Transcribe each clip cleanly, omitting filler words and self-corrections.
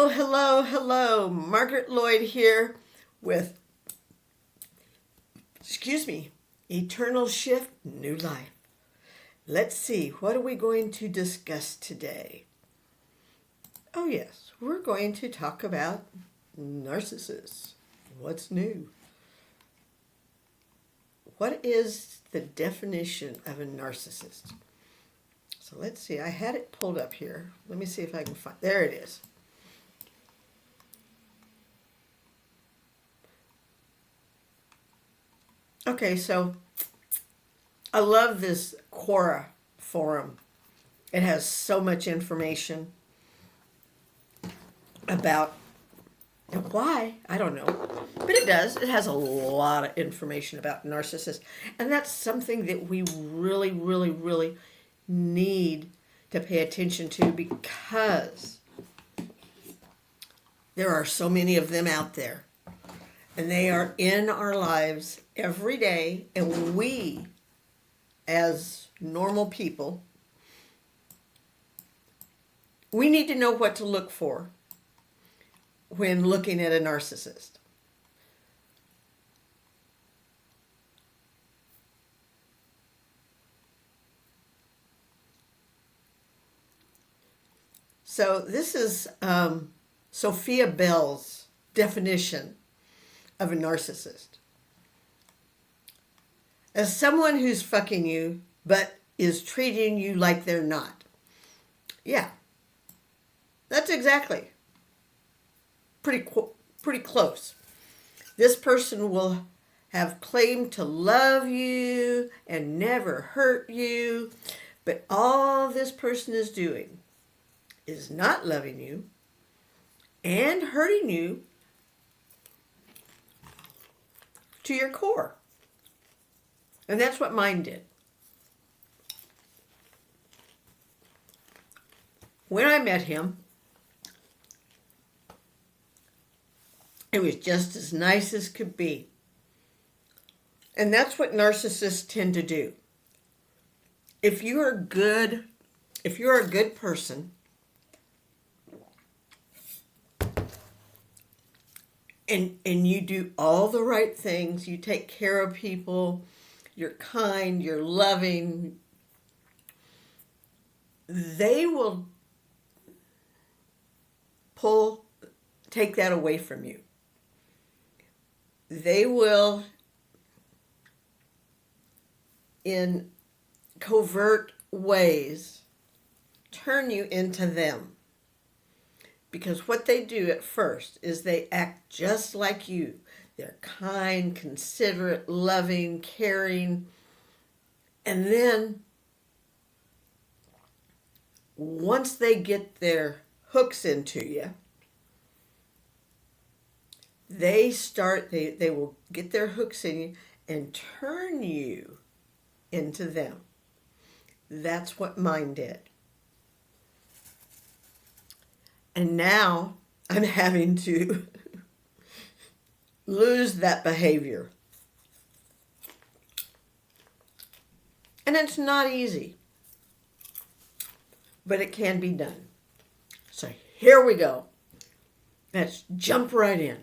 Hello, hello, hello. Margaret Lloyd here with, Eternal Shift, New Life. Let's see, what are we going to discuss today? Oh yes, we're going to talk about narcissists. What's new? What is the definition of a narcissist? So let's see, I had it pulled up here. Let me see if I can find, there it is. Okay, so I love this Quora forum. It has so much information about why, I don't know, but it does. It has a lot of information about narcissists, and that's something that we really, really, really need to pay attention to because there are so many of them out there. And they are in our lives every day. And we, as normal people, we need to know what to look for when looking at a narcissist. So this is Sophia Bell's definition of a narcissist. As someone who's fucking you, but is treating you like they're not. Yeah, that's exactly. Pretty close. This person will have claimed to love you and never hurt you, but all this person is doing is not loving you and hurting you to your core. And that's what mine did. When I met him, it was just as nice as could be. And that's what narcissists tend to do. If you're a good person, and you do all the right things, you take care of people, you're kind, you're loving, they will take that away from you. They will, in covert ways, turn you into them. Because what they do at first is they act just like you. They're kind, considerate, loving, caring. And then once they get their hooks into you, they will get their hooks in you and turn you into them. That's what mine did. And now I'm having to lose that behavior. And it's not easy, but it can be done. So here we go. Let's jump right in.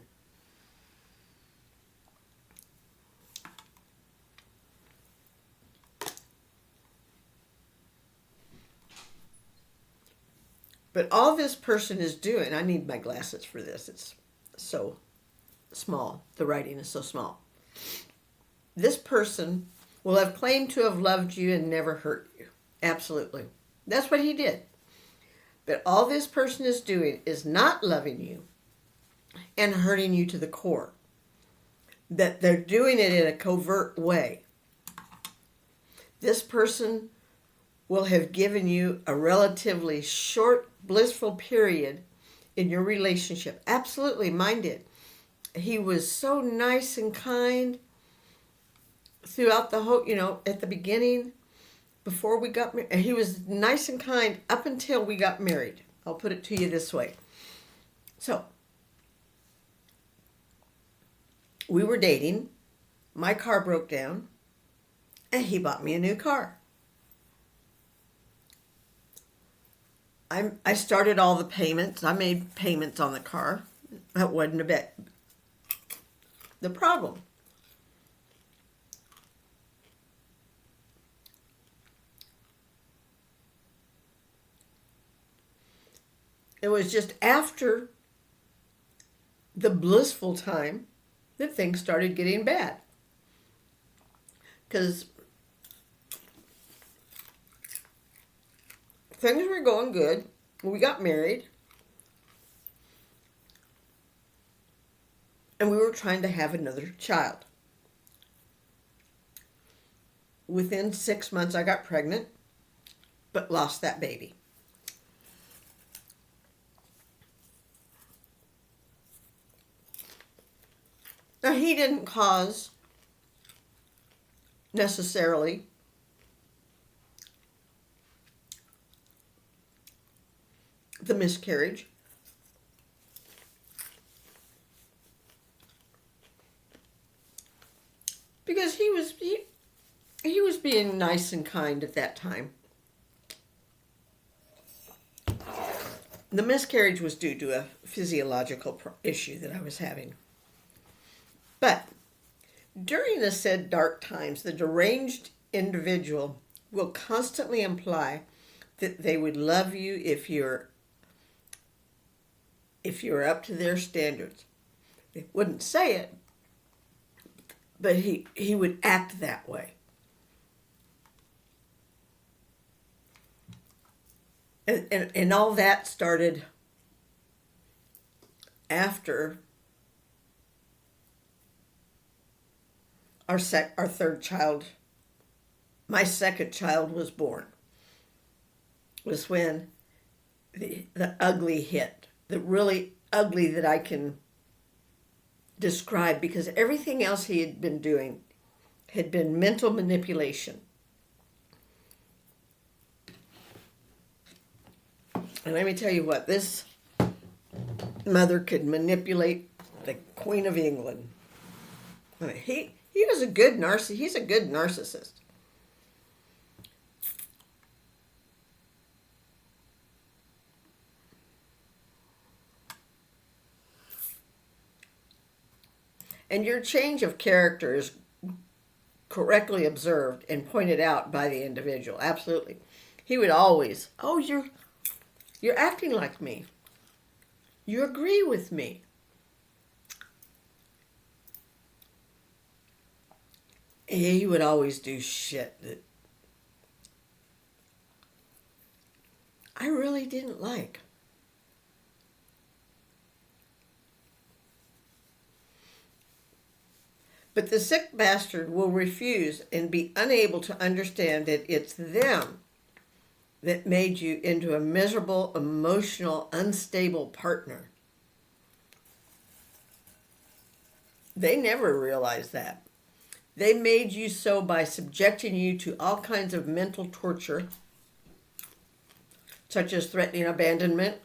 But all this person is doing, I need my glasses for this. It's so small. The writing is so small. This person will have claimed to have loved you and never hurt you. Absolutely. That's what he did. But all this person is doing is not loving you and hurting you to the core. That they're doing it in a covert way. This person will have given you a relatively short, blissful period in your relationship. Absolutely, mine did. He was so nice and kind throughout the whole, at the beginning, before we got married. He was nice and kind up until we got married. I'll put it to you this way. So, we were dating. My car broke down, and he bought me a new car. I started all the payments. I made payments on the car. That wasn't a bit the problem. It was just after the blissful time that things started getting bad. Because things were going good. We got married. And we were trying to have another child. Within 6 months, I got pregnant, but lost that baby. Now, he didn't cause necessarily the miscarriage. Because he was being nice and kind at that time. The miscarriage was due to a physiological issue that I was having. But during the said dark times, the deranged individual will constantly imply that they would love you if you're up to their standards. They wouldn't say it, but he would act that way. And all that started after our third child, my second child, was born. Was when the ugly hit, the really ugly that I can describe, because everything else he had been doing had been mental manipulation. And let me tell you what, this mother could manipulate the Queen of England. I mean, he was a good narcissist. He's a good narcissist. And your change of character is correctly observed and pointed out by the individual. Absolutely. He would always, oh, you're acting like me. You agree with me. He would always do shit that I really didn't like. But the sick bastard will refuse and be unable to understand that it's them that made you into a miserable, emotional, unstable partner. They never realized that. They made you so by subjecting you to all kinds of mental torture, such as threatening abandonment,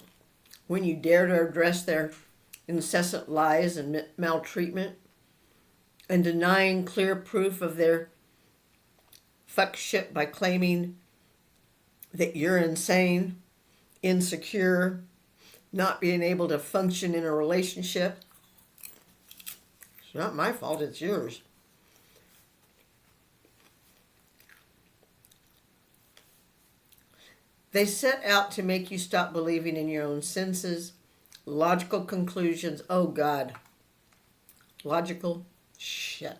when you dare to address their incessant lies and maltreatment, and denying clear proof of their fuck shit by claiming that you're insane, insecure, not being able to function in a relationship. It's not my fault, it's yours. They set out to make you stop believing in your own senses, logical conclusions. Oh God, logical shit.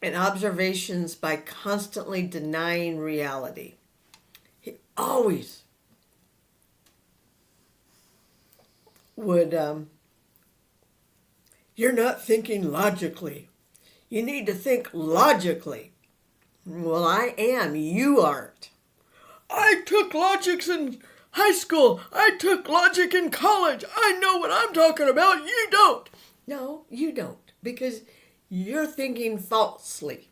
And observations by constantly denying reality. He always would, you're not thinking logically. You need to think logically. Well, I am. You aren't. I took logics in high school. I took logic in college. I know what I'm talking about. You don't. No, you don't. Because you're thinking falsely.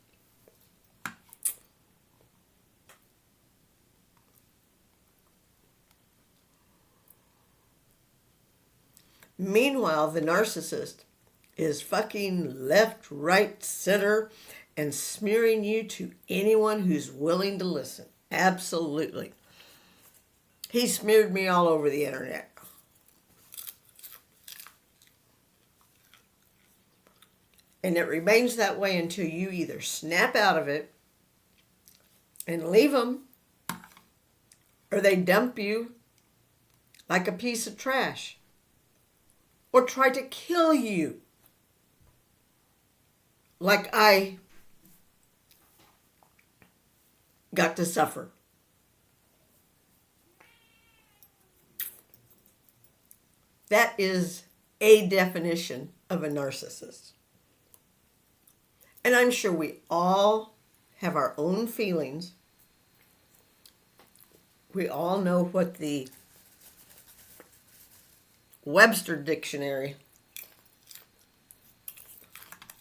Meanwhile, the narcissist is fucking left, right, center, and smearing you to anyone who's willing to listen. Absolutely. He smeared me all over the internet. And it remains that way until you either snap out of it and leave them, or they dump you like a piece of trash, or try to kill you like I got to suffer. That is a definition of a narcissist. And I'm sure we all have our own feelings. We all know what the Webster Dictionary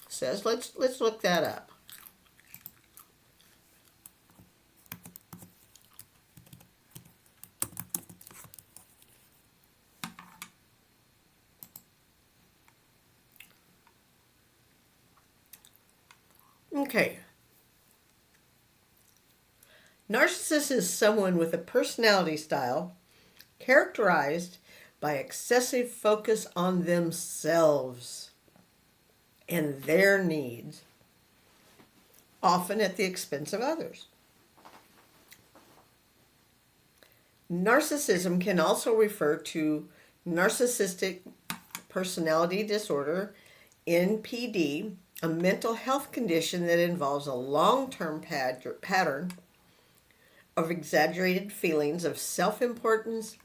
says. Let's look that up. Okay. Narcissist is someone with a personality style characterized by excessive focus on themselves and their needs, often at the expense of others. Narcissism can also refer to narcissistic personality disorder, NPD, a mental health condition that involves a long-term pattern of exaggerated feelings of self-importance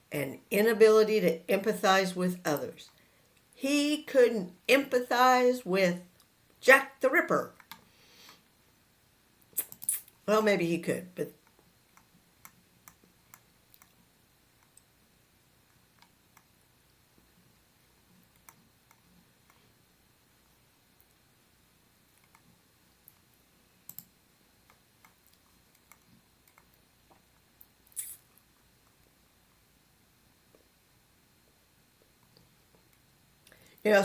and inability to empathize with others. He couldn't empathize with Jack the Ripper. Well, maybe he could, but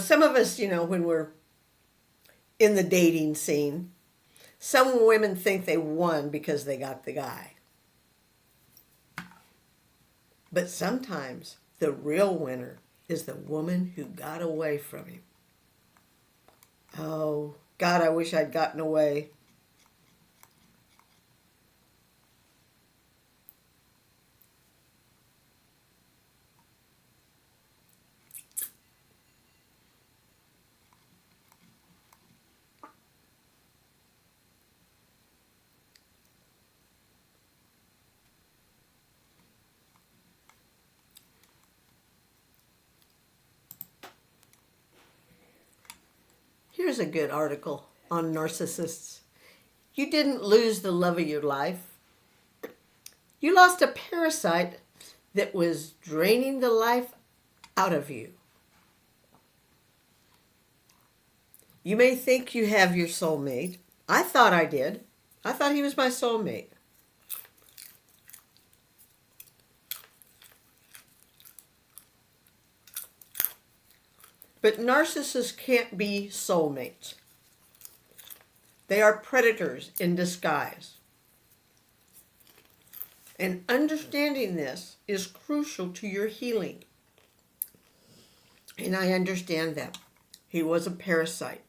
some of us, when we're in the dating scene, some women think they won because they got the guy. But sometimes the real winner is the woman who got away from him. Oh, God, I wish I'd gotten away. Here's a good article on narcissists. You didn't lose the love of your life. You lost a parasite that was draining the life out of you. You may think you have your soulmate. I thought I did. I thought he was my soulmate. But narcissists can't be soulmates. They are predators in disguise. And understanding this is crucial to your healing. And I understand that. He was a parasite.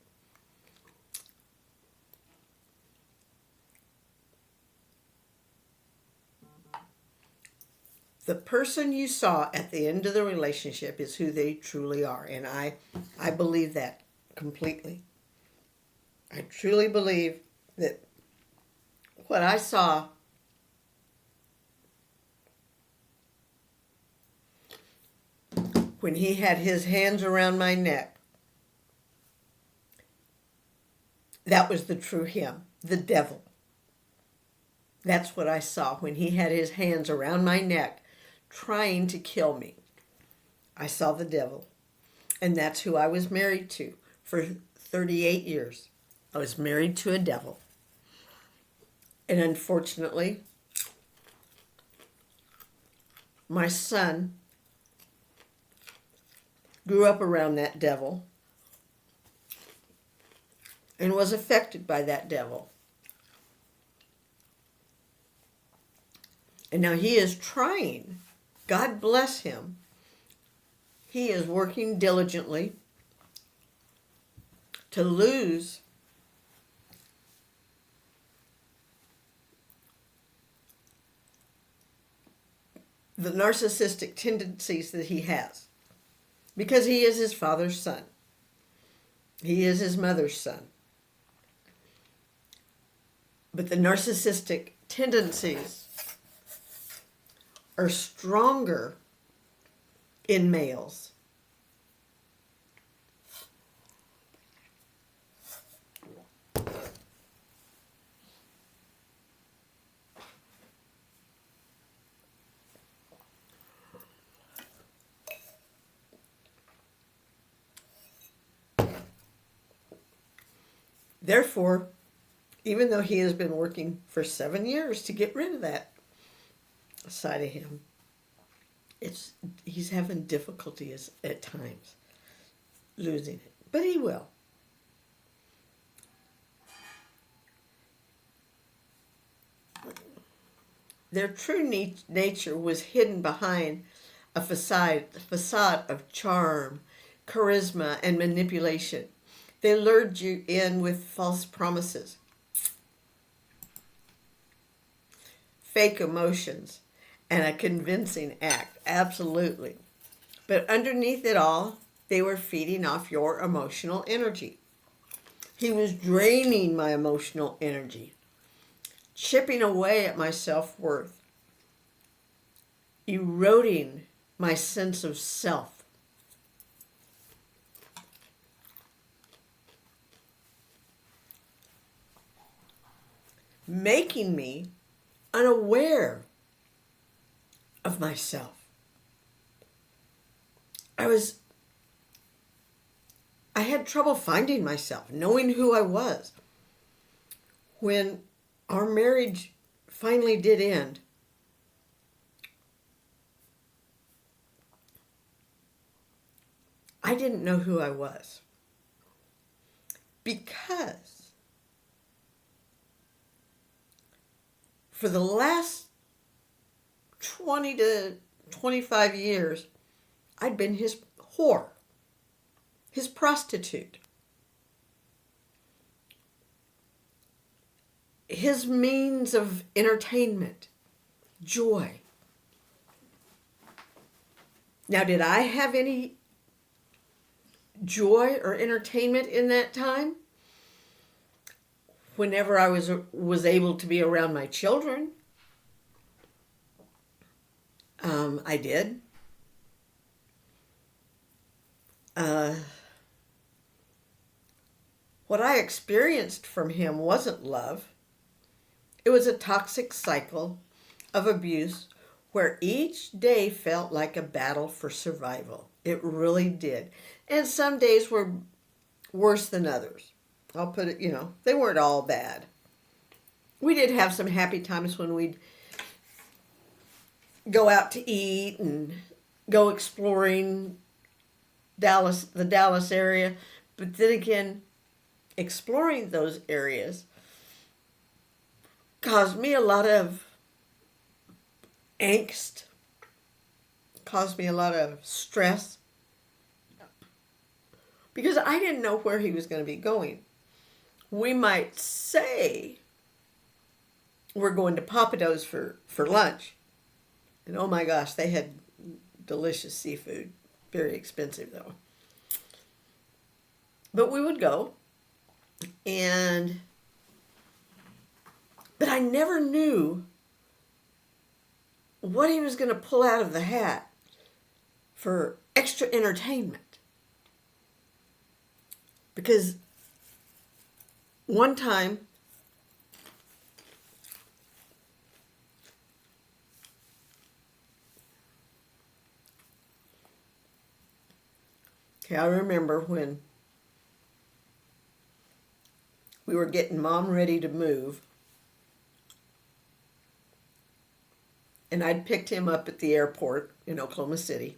The person you saw at the end of the relationship is who they truly are. And I believe that completely. I truly believe that what I saw when he had his hands around my neck, that was the true him, the devil. That's what I saw when he had his hands around my neck trying to kill me. I saw the devil. And that's who I was married to for 38 years. I was married to a devil. And unfortunately, my son grew up around that devil and was affected by that devil. And now he is trying. God bless him. He is working diligently to lose the narcissistic tendencies that he has, because he is his father's son. He is his mother's son. But the narcissistic tendencies are stronger in males. Therefore, even though he has been working for 7 years to get rid of that side of him, he's having difficulty at times losing it. But he will. Their true nature was hidden behind a facade of charm, charisma, and manipulation. They lured you in with false promises, fake emotions, and a convincing act. Absolutely. But underneath it all, they were feeding off your emotional energy. He was draining my emotional energy, chipping away at my self-worth, eroding my sense of self. Making me unaware of myself. I had trouble finding myself, knowing who I was. When our marriage finally did end, I didn't know who I was. Because for the last 20 to 25 years, I'd been his whore, his prostitute, his means of entertainment, joy. Now, did I have any joy or entertainment in that time? Whenever I was able to be around my children, I did. What I experienced from him wasn't love. It was a toxic cycle of abuse where each day felt like a battle for survival. It really did. And some days were worse than others. I'll put it, they weren't all bad. We did have some happy times when we'd go out to eat and go exploring the Dallas area. But then again, exploring those areas caused me a lot of angst, caused me a lot of stress, because I didn't know where he was going to be going. We might say we're going to Papado's for lunch. And oh my gosh, they had delicious seafood. Very expensive though. But we would go. But I never knew what he was going to pull out of the hat for extra entertainment. Because one time, I remember when we were getting Mom ready to move, and I'd picked him up at the airport in Oklahoma City.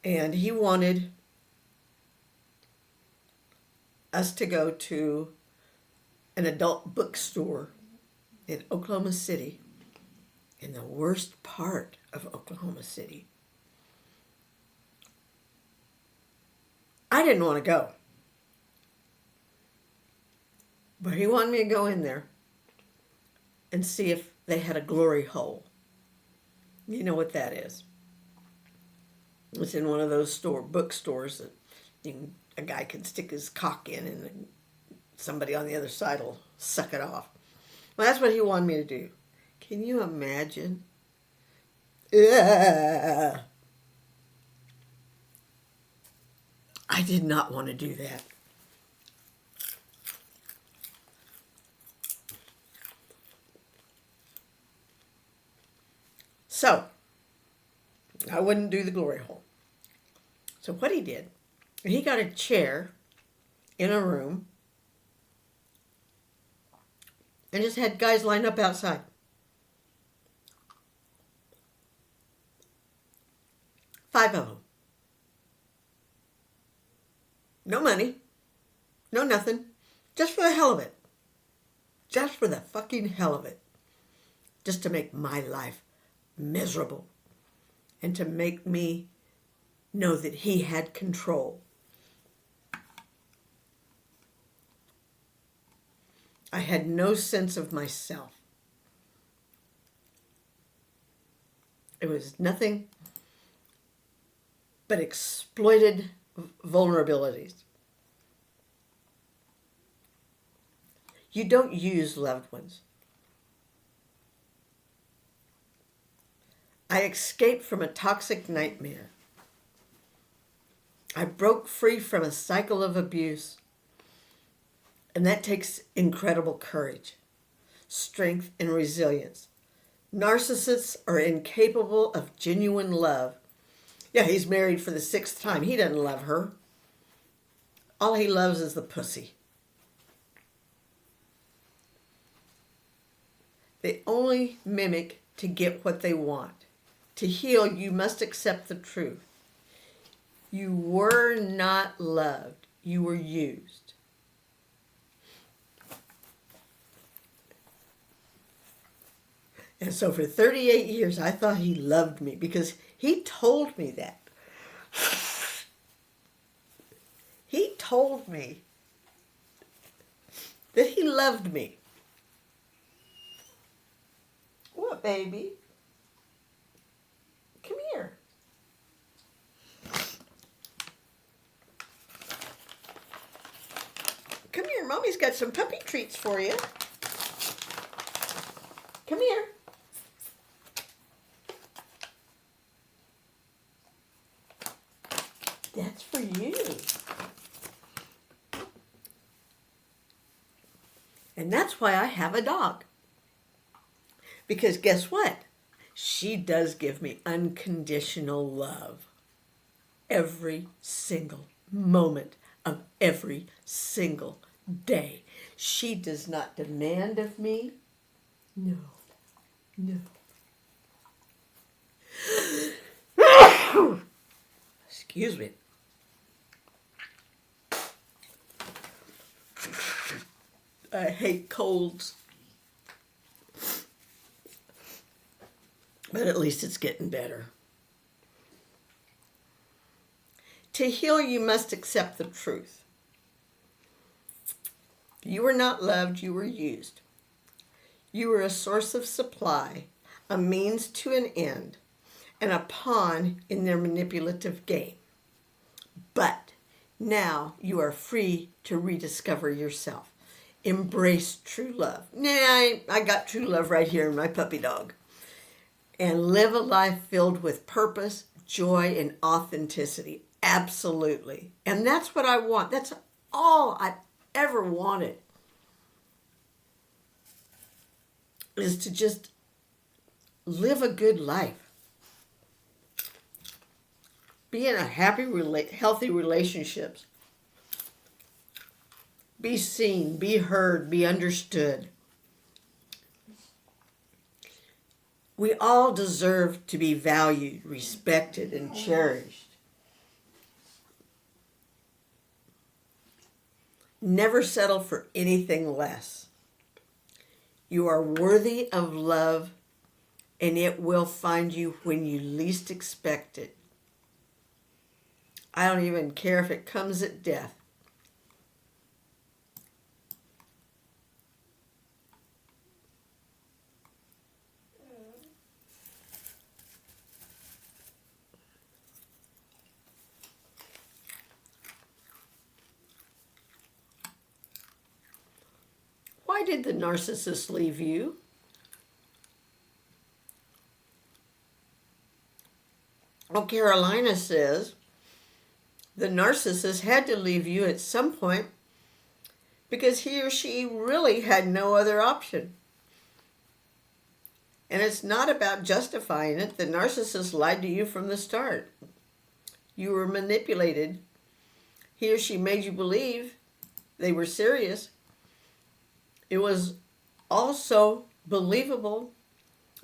And he wanted us to go to an adult bookstore in Oklahoma City, in the worst part of Oklahoma City. I didn't want to go. But he wanted me to go in there and see if they had a glory hole. You know what that is. It's in one of those bookstores that a guy can stick his cock in and somebody on the other side will suck it off. Well, that's what he wanted me to do. Can you imagine? Ugh. I did not want to do that. So, I wouldn't do the glory hole. So what he did, he got a chair in a room and just had guys lined up outside. 5 of them. No money. No nothing. Just for the hell of it. Just for the fucking hell of it. Just to make my life miserable. And to make me know that he had control. I had no sense of myself. It was nothing but exploited vulnerabilities. You don't use loved ones. I escaped from a toxic nightmare. I broke free from a cycle of abuse. And that takes incredible courage, strength, and resilience. Narcissists are incapable of genuine love. Yeah, he's married for the 6th time. He doesn't love her. All he loves is the pussy. They only mimic to get what they want. To heal, you must accept the truth. You were not loved. You were used. And so for 38 years, I thought he loved me because he told me that. He told me that he loved me. What, baby? Come here. Come here. Mommy's got some puppy treats for you. Come here. That's for you. And that's why I have a dog. Because guess what? She does give me unconditional love. Every single moment of every single day. She does not demand of me. No. Excuse me. I hate colds. But at least it's getting better. To heal, you must accept the truth. You were not loved, you were used. You were a source of supply, a means to an end, and a pawn in their manipulative game. But now you are free to rediscover yourself. Embrace true love. I got true love right here in my puppy dog. And live a life filled with purpose, joy, and authenticity. Absolutely. And that's what I want. That's all I ever wanted. Is to just live a good life. Be in a happy, healthy relationships. Be seen, be heard, be understood. We all deserve to be valued, respected, and cherished. Never settle for anything less. You are worthy of love, and it will find you when you least expect it. I don't even care if it comes at death. Why did the narcissist leave you? Well, Carolina says the narcissist had to leave you at some point because he or she really had no other option. And it's not about justifying it. The narcissist lied to you from the start. You were manipulated. He or she made you believe they were serious. It was also believable,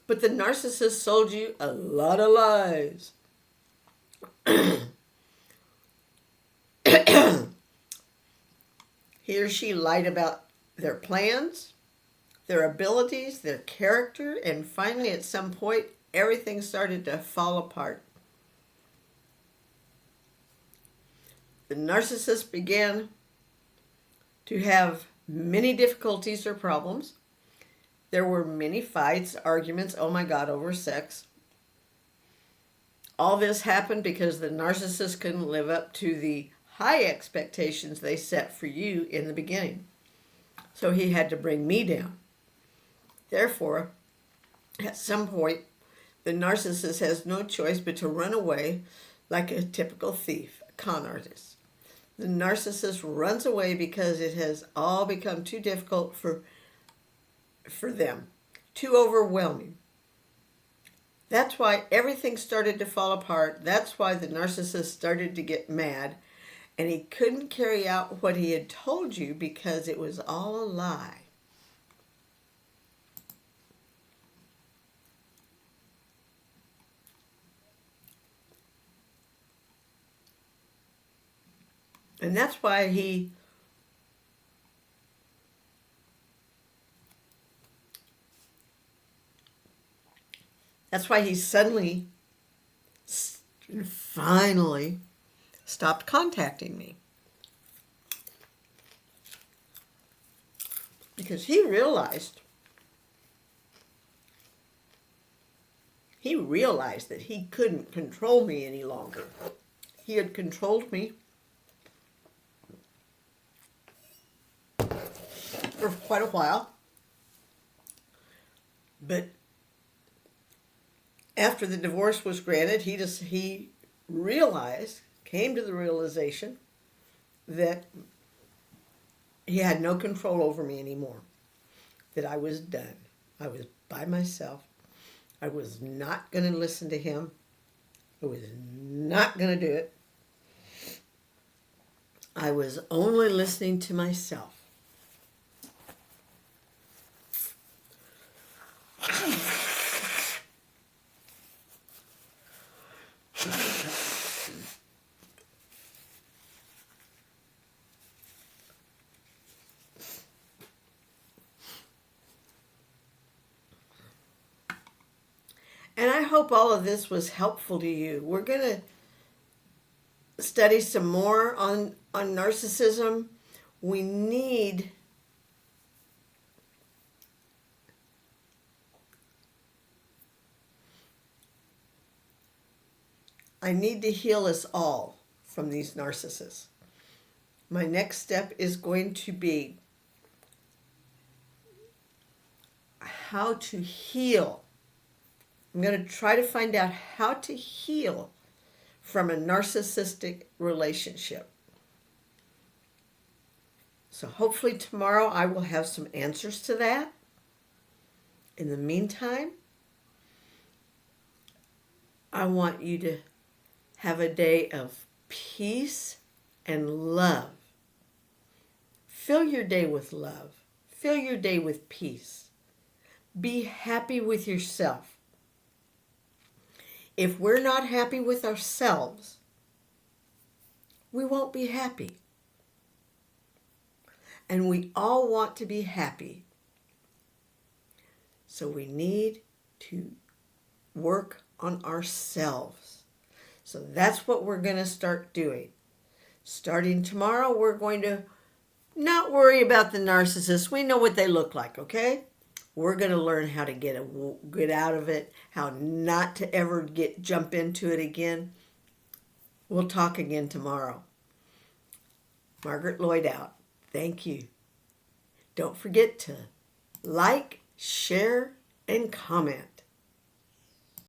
but the narcissist sold you a lot of lies. He or she lied about their plans, their abilities, their character, and finally at some point everything started to fall apart. The narcissist began to have many difficulties or problems. There were many fights, arguments, oh my God, over sex. All this happened because the narcissist couldn't live up to the high expectations they set for you in the beginning. So he had to bring me down. Therefore, at some point, the narcissist has no choice but to run away like a typical thief, a con artist. The narcissist runs away because it has all become too difficult for them, too overwhelming. That's why everything started to fall apart. That's why the narcissist started to get mad, and he couldn't carry out what he had told you because it was all a lie. And that's why he suddenly, finally stopped contacting me. Because he realized that he couldn't control me any longer. He had controlled me for quite a while. But after the divorce was granted, he came to the realization that he had no control over me anymore. That I was done. I was by myself. I was not going to listen to him. I was not going to do it. I was only listening to myself. And I hope all of this was helpful to you. We're going to study some more on narcissism. I need to heal us all from these narcissists. My next step is going to be how to heal. I'm going to try to find out how to heal from a narcissistic relationship. So hopefully tomorrow I will have some answers to that. In the meantime, I want you to have a day of peace and love. Fill your day with love. Fill your day with peace. Be happy with yourself. If we're not happy with ourselves, we won't be happy. And we all want to be happy. So we need to work on ourselves. So that's what we're going to start doing. Starting tomorrow, we're going to not worry about the narcissist. We know what they look like, okay? We're going to learn how to get out of it, how not to ever jump into it again. We'll talk again tomorrow. Margaret Lloyd out. Thank you. Don't forget to like, share, and comment.